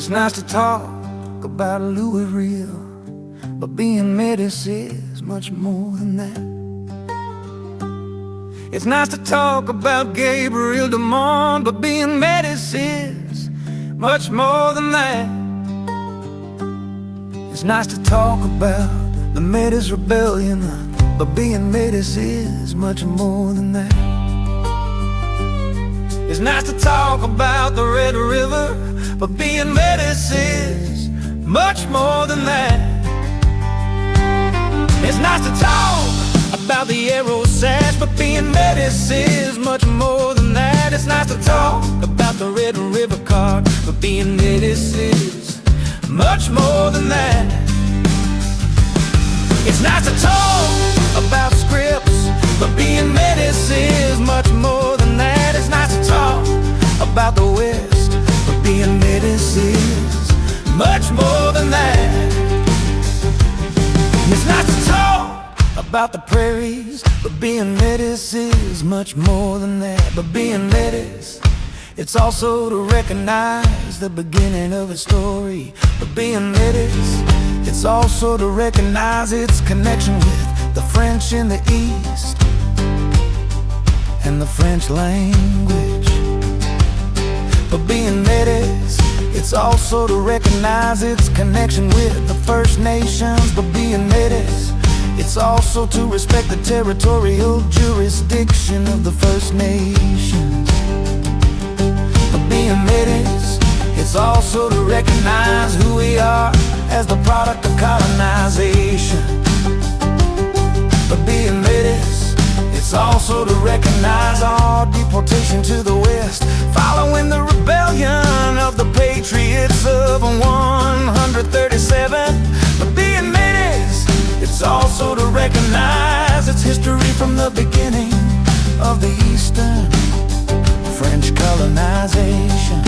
It's nice to talk about Louis Riel, but being Metis is much more than that. It's nice to talk about Gabriel Dumont, but being Metis is much more than that. It's nice to talk about the Metis rebellion, but being Metis is much more than that. It's nice to talk about the Red River, but being Metis is much more than that. It's nice to talk about the arrow sash, but being Metis is much more than that. It's nice to talk about the Red River card, but being Metis is much more than that. It's nice to talk about scripts, but being Metis is much more than that. It's nice to talk about the West, but being Metis is much more than that. It's nice to talk about the prairies, but being Metis is much more than that. But being Metis, it's also to recognize the beginning of a story. But being Metis, it's also to recognize its connection with the French in the East and the French language. But being Metis, it's also to recognize its connection with the First Nations. But being Metis, it's also to respect the territorial jurisdiction of the First Nations. But being Metis, it's also to recognize who we are as the product of colonization. But being Metis, it's also to recognize our deportation to the West, following the rebellion of the patriots of 137. But being Metis, it's also to recognize its history from the beginning of the Eastern French colonization.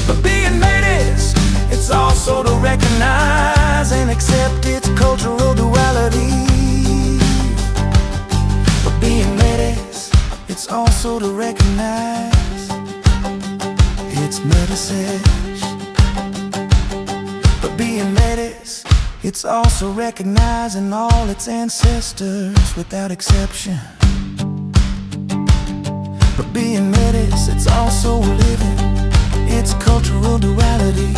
But being Metis, it's also to recognize and accept its cultural duality. But being Metis, it's also to recognize its Metis-edge. But being Metis, it's also recognizing all its ancestors without exception. But being Metis, it's also living its cultural duality.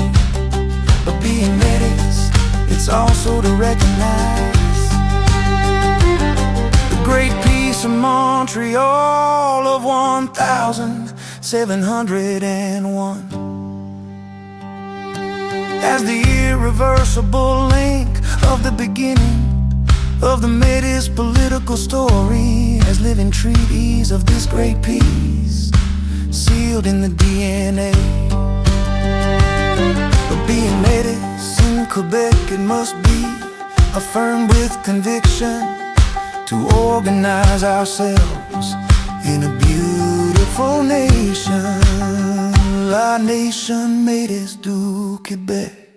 But being Metis, it's also to recognize the Great Peace of Montreal of 1701 as the irreversible link of the beginning of the Metis political story, as living treaties of this great peace sealed in the DNA. But being Metis in Quebec, it must be affirmed with conviction to organize ourselves in a beautiful nation, la nation Metis du Québec.